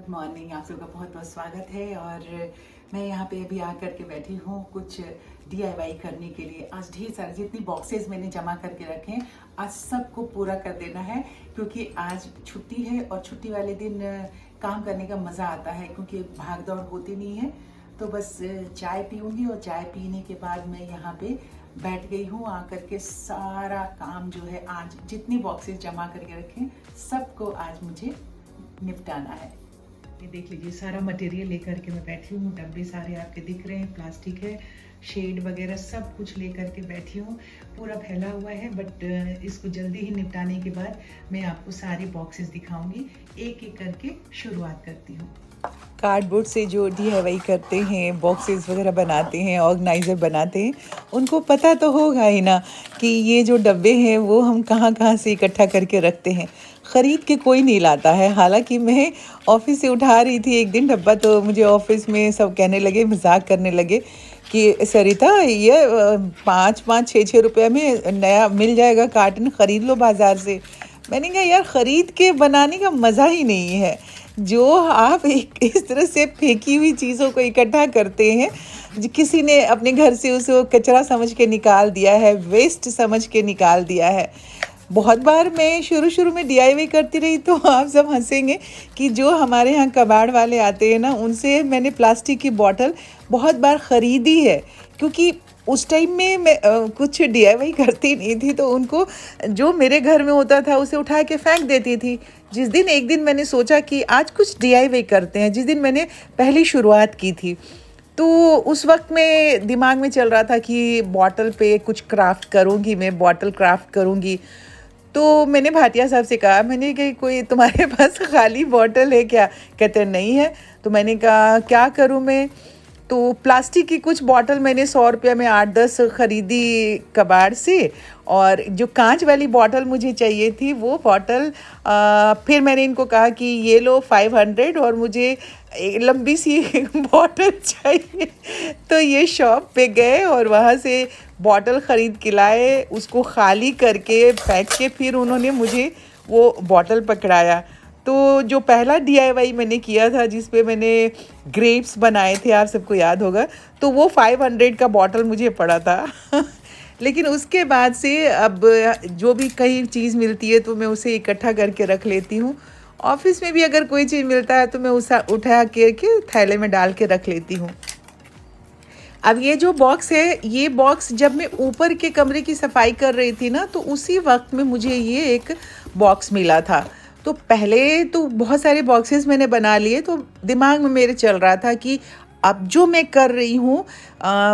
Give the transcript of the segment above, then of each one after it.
Morning. आप लोगों का बहुत बहुत स्वागत है। और मैं यहाँ पे अभी आकर के बैठी हूँ कुछ DIY करने के लिए। आज ढेर सारे जितनी बॉक्सेस मैंने जमा करके रखे हैं, आज सबको पूरा कर देना है, क्योंकि आज छुट्टी है और छुट्टी वाले दिन काम करने का मज़ा आता है, क्योंकि भाग दौड़ होती नहीं है। तो बस चाय पीऊँगी और चाय पीने के बाद मैं यहाँ पे बैठ गई हूँ। आकर के सारा काम जो है, आज जितनी बॉक्सेस जमा करके रखे सबको आज मुझे निपटाना है। ये देख लीजिए, सारा मटेरियल लेकर के मैं बैठी हूँ। डब्बे सारे आपके दिख रहे हैं, प्लास्टिक है, शेड वगैरह सब कुछ लेकर के बैठी हूँ। पूरा फैला हुआ है, बट इसको जल्दी ही निपटाने के बाद मैं आपको सारे बॉक्सेस दिखाऊंगी। एक एक करके शुरुआत करती हूँ। कार्डबोर्ड से जो DIY करते हैं, बॉक्सेस वगैरह बनाते हैं, ऑर्गेनाइज़र बनाते हैं, उनको पता तो होगा ही ना कि ये जो डब्बे हैं वो हम कहाँ कहाँ से इकट्ठा करके रखते हैं। ख़रीद के कोई नहीं लाता है। हालांकि मैं ऑफिस से उठा रही थी एक दिन डब्बा, तो मुझे ऑफिस में सब कहने लगे, मजाक करने लगे कि सरिता, ये 5-5, 6-6 रुपये में नया मिल जाएगा कार्टन, ख़रीद लो बाज़ार से। मैंने कहा यार, ख़रीद के बनाने का मज़ा ही नहीं है। जो आप एक इस तरह से फेंकी हुई चीज़ों को इकट्ठा करते हैं, किसी ने अपने घर से उसको कचरा समझ के निकाल दिया है, वेस्ट समझ के निकाल दिया है। बहुत बार मैं शुरू में DIY करती रही, तो आप सब हंसेंगे कि जो हमारे यहाँ कबाड़ वाले आते हैं ना, उनसे मैंने प्लास्टिक की बॉटल बहुत बार ख़रीदी है, क्योंकि उस टाइम में मैं कुछ DIY करती नहीं थी, तो उनको जो मेरे घर में होता था उसे उठा के फेंक देती थी। एक दिन मैंने सोचा कि आज कुछ DIY करते हैं, जिस दिन मैंने पहली शुरुआत की थी, तो उस वक्त में दिमाग में चल रहा था कि बॉटल पे कुछ क्राफ्ट करूँगी, मैं बॉटल क्राफ्ट करूँगी। तो मैंने भाटिया साहब से कहा, मैंने कि कोई तुम्हारे पास खाली बॉटल है क्या? कहते नहीं है। तो मैंने कहा क्या करूँ मैं? तो प्लास्टिक की कुछ बॉटल मैंने 100 रुपये में 8-10 ख़रीदी कबाड़ से, और जो कांच वाली बॉटल मुझे चाहिए थी वो बॉटल फिर मैंने इनको कहा कि ये लो 500, और मुझे एक लंबी सी बॉटल चाहिए। तो ये शॉप पे गए और वहाँ से बॉटल ख़रीद के लाए, उसको ख़ाली करके फेंक के फिर उन्होंने मुझे वो बॉटल पकड़ाया। तो जो पहला DIY मैंने किया था, जिस पे मैंने ग्रेप्स बनाए थे, आप सबको याद होगा, तो वो 500 का बॉटल मुझे पड़ा था। लेकिन उसके बाद से अब जो भी कहीं चीज़ मिलती है तो मैं उसे इकट्ठा करके रख लेती हूँ। ऑफिस में भी अगर कोई चीज़ मिलता है तो मैं उसे उठा के थैले में डाल के रख लेती हूँ। अब ये जो बॉक्स है, ये बॉक्स जब मैं ऊपर के कमरे की सफाई कर रही थी ना, तो उसी वक्त में मुझे ये एक बॉक्स मिला था। तो पहले तो बहुत सारे बॉक्सेस मैंने बना लिए, तो दिमाग में मेरे चल रहा था कि अब जो मैं कर रही हूँ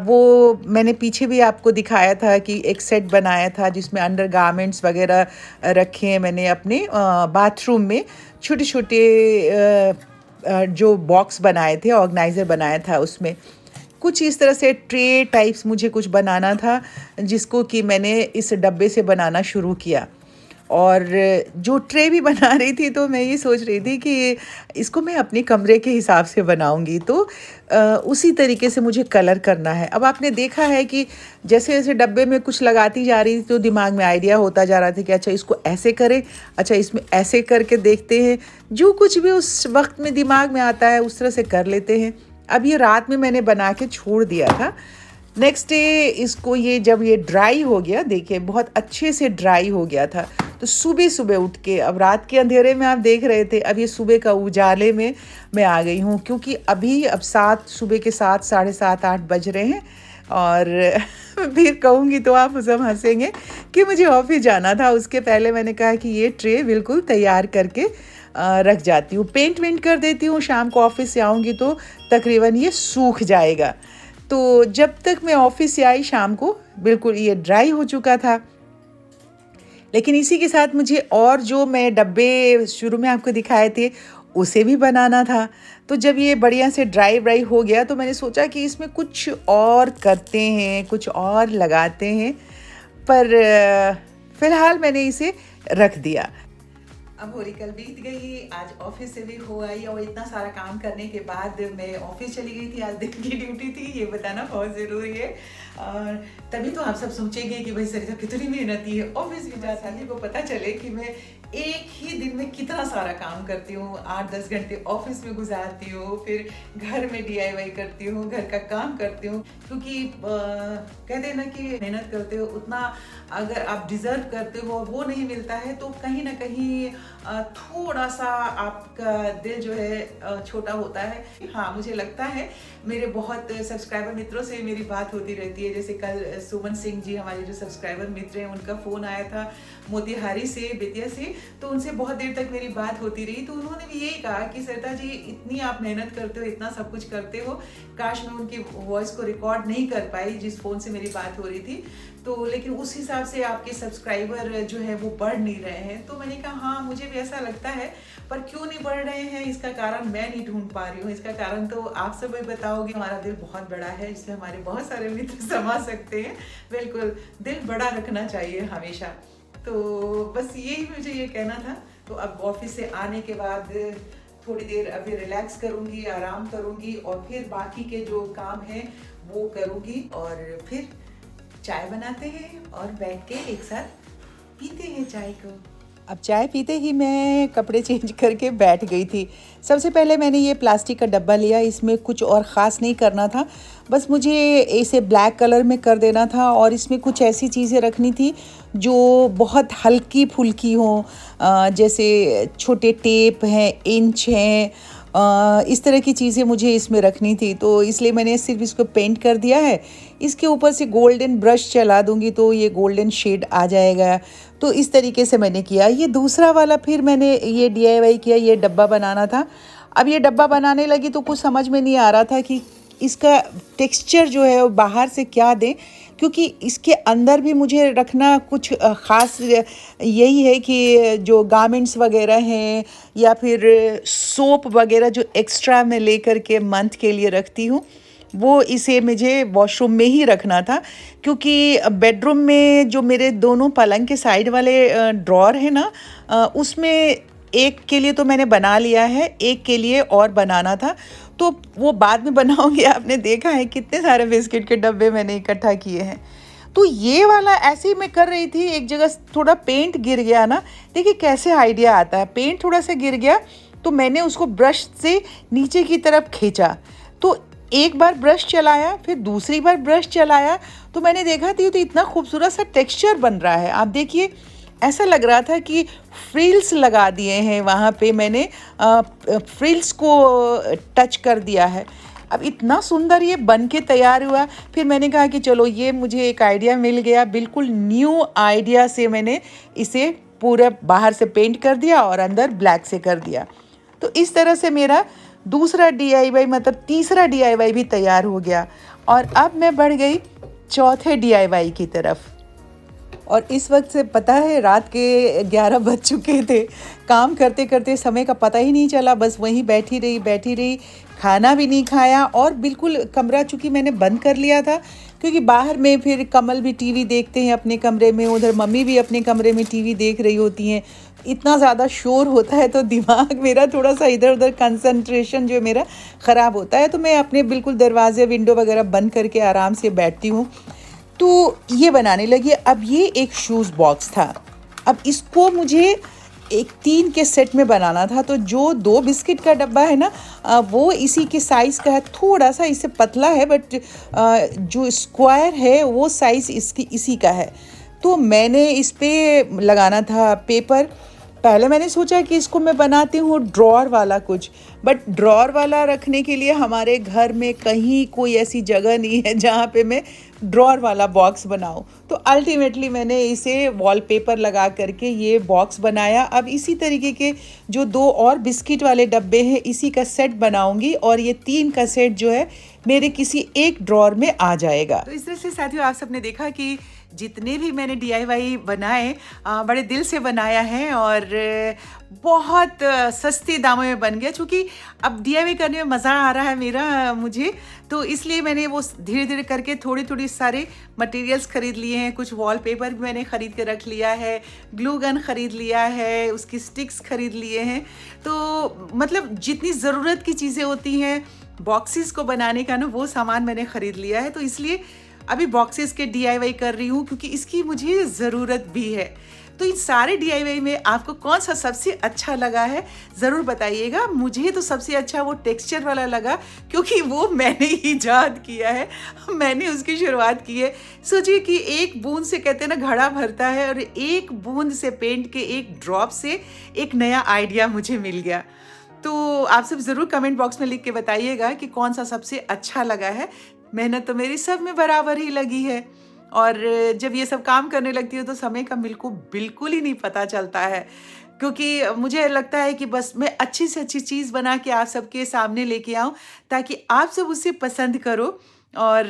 वो मैंने पीछे भी आपको दिखाया था कि एक सेट बनाया था जिसमें अंडर गारमेंट्स वगैरह रखे हैं मैंने अपने बाथरूम में। छोटे छोटे जो बॉक्स बनाए थे, ऑर्गेनाइज़र बनाया था, उसमें कुछ इस तरह से ट्रे टाइप्स मुझे कुछ बनाना था, जिसको कि मैंने इस डब्बे से बनाना शुरू किया। और जो ट्रे भी बना रही थी, तो मैं ये सोच रही थी कि इसको मैं अपने कमरे के हिसाब से बनाऊंगी, तो उसी तरीके से मुझे कलर करना है। अब आपने देखा है कि जैसे जैसे डब्बे में कुछ लगाती जा रही थी, तो दिमाग में आइडिया होता जा रहा था कि अच्छा इसको ऐसे करें, अच्छा इसमें ऐसे करके देखते हैं। जो कुछ भी उस वक्त में दिमाग में आता है उस तरह से कर लेते हैं। अब ये रात में मैंने बना के छोड़ दिया था। नेक्स्ट डे इसको जब ये ड्राई हो गया, देखिए बहुत अच्छे से ड्राई हो गया था, तो सुबह सुबह उठ के, अब रात के अंधेरे में आप देख रहे थे, अब ये सुबह का उजाले में मैं आ गई हूँ, क्योंकि अब सुबह के 7, 7:30, 8 बज रहे हैं। और फिर कहूँगी तो आप सब हंसेंगे कि मुझे ऑफिस जाना था। उसके पहले मैंने कहा कि ये ट्रे बिल्कुल तैयार करके रख जाती हूँ, पेंट वेंट कर देती हूँ, शाम को ऑफिस से आऊँगी तो तकरीबन ये सूख जाएगा। तो जब तक मैं ऑफिस से आई शाम को, बिल्कुल ये ड्राई हो चुका था। लेकिन इसी के साथ मुझे और जो मैं डब्बे शुरू में आपको दिखाए थे उसे भी बनाना था। तो जब ये बढ़िया से ड्राई हो गया, तो मैंने सोचा कि इसमें कुछ और करते हैं, कुछ और लगाते हैं, पर फ़िलहाल मैंने इसे रख दिया। अब होली कल बीत गई, आज ऑफिस से भी हो आई, और इतना सारा काम करने के बाद मैं ऑफिस चली गई थी। आज दिन की ड्यूटी थी, ये बताना बहुत ज़रूरी है। और तभी तो आप सब सोचेंगे कि भाई सरिता कितनी मेहनती है, ऑफिस भी जा साथी को पता चले कि मैं एक ही दिन में कितना सारा काम करती हूँ, 8-10 घंटे ऑफिस में गुजारती हूँ, फिर घर में DIY करती हूँ, घर का काम करती हूँ, क्योंकि कहते हैं ना कि मेहनत करते हो उतना अगर आप डिज़र्व करते हो वो नहीं मिलता है तो कहीं ना कहीं थोड़ा सा आपका दिल जो है छोटा होता है। हाँ, मुझे लगता है मेरे बहुत सब्सक्राइबर मित्रों से मेरी बात होती रहती है। जैसे कल सुमन सिंह जी हमारे जो सब्सक्राइबर मित्र हैं, उनका फ़ोन आया था मोतिहारी से, बेतिया से, तो उनसे बहुत देर तक मेरी बात होती रही। तो उन्होंने भी यही कहा कि सरिता जी, इतनी आप मेहनत करते हो, इतना सब कुछ करते हो, काश मैं उनकी वॉइस को रिकॉर्ड नहीं कर पाई जिस फ़ोन से मेरी बात हो रही थी, तो लेकिन उस हिसाब से आपके सब्सक्राइबर जो है वो बढ़ नहीं रहे हैं। तो मैंने कहा हाँ, मुझे भी ऐसा लगता है, पर क्यों नहीं बढ़ रहे हैं इसका कारण मैं नहीं ढूंढ पा रही हूँ। इसका कारण तो आप सब भी बताओगे। हमारा दिल बहुत बड़ा है, इसमें हमारे बहुत सारे मित्र समा सकते हैं। बिल्कुल, दिल बड़ा रखना चाहिए हमेशा। तो बस यही मुझे ये कहना था। तो अब ऑफिस से आने के बाद थोड़ी देर अभी रिलैक्स करूँगी, आराम करूँगी, और फिर बाकी के जो काम हैं वो करूँगी, और फिर चाय बनाते हैं और बैठ के एक साथ पीते हैं चाय को। अब चाय पीते ही मैं कपड़े चेंज करके बैठ गई थी। सबसे पहले मैंने ये प्लास्टिक का डब्बा लिया, इसमें कुछ और ख़ास नहीं करना था, बस मुझे इसे ब्लैक कलर में कर देना था, और इसमें कुछ ऐसी चीज़ें रखनी थी जो बहुत हल्की फुल्की हों, जैसे छोटे टेप हैं, इंच हैं, इस तरह की चीज़ें मुझे इसमें रखनी थी। तो इसलिए मैंने सिर्फ इसको पेंट कर दिया है। इसके ऊपर से गोल्डन ब्रश चला दूंगी तो ये गोल्डन शेड आ जाएगा। तो इस तरीके से मैंने किया। ये दूसरा वाला फिर मैंने ये DIY किया, ये डब्बा बनाना था। अब ये डब्बा बनाने लगी तो कुछ समझ में नहीं आ रहा था कि इसका टेक्सचर जो है वो बाहर से क्या दें, क्योंकि इसके अंदर भी मुझे रखना कुछ ख़ास यही है कि जो गारमेंट्स वगैरह हैं या फिर सोप वगैरह जो एक्स्ट्रा मैं लेकर के मंथ के लिए रखती हूँ, वो इसे मुझे वॉशरूम में ही रखना था। क्योंकि बेडरूम में जो मेरे दोनों पलंग के साइड वाले ड्रॉर है ना, उसमें एक के लिए तो मैंने बना लिया है, एक के लिए और बनाना था, तो वो बाद में बनाऊंगी। आपने देखा है कितने सारे बिस्किट के डब्बे मैंने इकट्ठा किए हैं। तो ये वाला ऐसे ही मैं कर रही थी, एक जगह थोड़ा पेंट गिर गया ना, देखिए कैसे आइडिया आता है। पेंट थोड़ा सा गिर गया तो मैंने उसको ब्रश से नीचे की तरफ खींचा, तो एक बार ब्रश चलाया, फिर दूसरी बार ब्रश चलाया, तो मैंने देखा थी तो इतना खूबसूरत सा टेक्सचर बन रहा है। आप देखिए, ऐसा लग रहा था कि फ्रिल्स लगा दिए हैं वहाँ पे, मैंने फ्रिल्स को टच कर दिया है। अब इतना सुंदर ये बन के तैयार हुआ। फिर मैंने कहा कि चलो, ये मुझे एक आइडिया मिल गया, बिल्कुल न्यू आइडिया से मैंने इसे पूरा बाहर से पेंट कर दिया और अंदर ब्लैक से कर दिया। तो इस तरह से मेरा दूसरा DIY, मतलब तीसरा DIY भी तैयार हो गया। और अब मैं बढ़ गई चौथे DIY की तरफ। और इस वक्त से पता है रात के 11 बज चुके थे। काम करते करते समय का पता ही नहीं चला, बस वहीं बैठी रही, खाना भी नहीं खाया, और बिल्कुल कमरा चूँकि मैंने बंद कर लिया था, क्योंकि बाहर में फिर कमल भी टीवी देखते हैं अपने कमरे में, उधर मम्मी भी अपने कमरे में टीवी देख रही होती हैं। इतना ज़्यादा शोर होता है तो दिमाग मेरा थोड़ा सा इधर उधर, कंसंट्रेशन जो मेरा ख़राब होता है। तो मैं अपने बिल्कुल दरवाजे विंडो वगैरह बंद करके आराम से बैठती हूँ। तो ये बनाने लगी। अब ये एक शूज़ बॉक्स था, अब इसको मुझे एक 3 के सेट में बनाना था। तो जो 2 बिस्किट का डब्बा है ना, वो इसी के साइज़ का है, थोड़ा सा इससे पतला है, बट जो स्क्वायर है वो साइज़ इसकी इसी का है। तो मैंने इस पे लगाना था पेपर। पहले मैंने सोचा कि इसको मैं बनाती हूँ ड्रॉर वाला कुछ, बट ड्रॉर वाला रखने के लिए हमारे घर में कहीं कोई ऐसी जगह नहीं है जहाँ पे मैं ड्रॉर वाला बॉक्स बनाऊँ। तो अल्टीमेटली मैंने इसे वॉलपेपर लगा करके ये बॉक्स बनाया। अब इसी तरीके के जो 2 और बिस्किट वाले डब्बे हैं, इसी का सेट बनाऊंगी, और ये 3 का सेट जो है मेरे किसी एक ड्रॉर में आ जाएगा। तो इस तरह से साथियों, आप सबने देखा कि जितने भी मैंने DIY बनाए, बड़े दिल से बनाया है, और बहुत सस्ते दामों में बन गया। क्योंकि अब DIY करने में मज़ा आ रहा है मेरा मुझे, तो इसलिए मैंने वो धीरे धीरे करके थोड़ी सारे मटेरियल्स ख़रीद लिए हैं। कुछ वॉलपेपर भी मैंने ख़रीद के रख लिया है, ग्लू गन ख़रीद लिया है, उसकी स्टिक्स ख़रीद लिए हैं। तो मतलब जितनी ज़रूरत की चीज़ें होती हैं बॉक्सेस को बनाने का ना, वो सामान मैंने ख़रीद लिया है। तो इसलिए अभी बॉक्सेस के DIY कर रही हूँ, क्योंकि इसकी मुझे ज़रूरत भी है। तो इन सारे DIY में आपको कौन सा सबसे अच्छा लगा है ज़रूर बताइएगा। मुझे तो सबसे अच्छा वो टेक्सचर वाला लगा, क्योंकि वो मैंने ही ईजाद किया है, मैंने उसकी शुरुआत की है। सोचिए कि एक बूंद से कहते हैं ना घड़ा भरता है, और एक बूंद से पेंट के एक ड्रॉप से एक नया आइडिया मुझे मिल गया। तो आप सब ज़रूर कमेंट बॉक्स में लिख के बताइएगा कि कौन सा सबसे अच्छा लगा है। मेहनत तो मेरी सब में बराबर ही लगी है, और जब ये सब काम करने लगती हूँ तो समय का बिल्कुल ही नहीं पता चलता है, क्योंकि मुझे लगता है कि बस मैं अच्छी से अच्छी चीज़ बना के आप सबके सामने लेके आऊँ, ताकि आप सब उसे पसंद करो और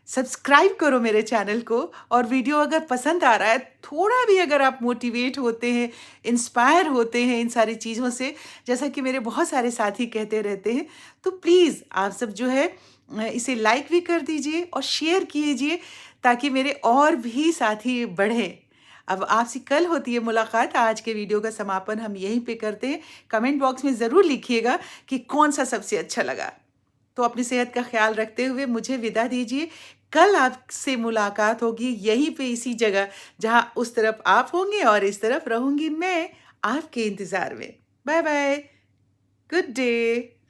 सब्सक्राइब करो मेरे चैनल को। और वीडियो अगर पसंद आ रहा है, थोड़ा भी अगर आप मोटिवेट होते हैं, इंस्पायर होते हैं इन सारी चीज़ों से, जैसा कि मेरे बहुत सारे साथी कहते रहते हैं, तो प्लीज़ आप सब जो है इसे लाइक भी कर दीजिए और शेयर कीजिए, ताकि मेरे और भी साथी बढ़ें। अब आपसे कल होती है मुलाकात। आज के वीडियो का समापन हम यहीं पे करते हैं। कमेंट बॉक्स में ज़रूर लिखिएगा कि कौन सा सबसे अच्छा लगा। तो अपनी सेहत का ख्याल रखते हुए मुझे विदा दीजिए। कल आपसे मुलाकात होगी यहीं पे, इसी जगह जहाँ उस तरफ आप होंगे और इस तरफ रहूँगी मैं आपके इंतज़ार में। Bye bye, good day.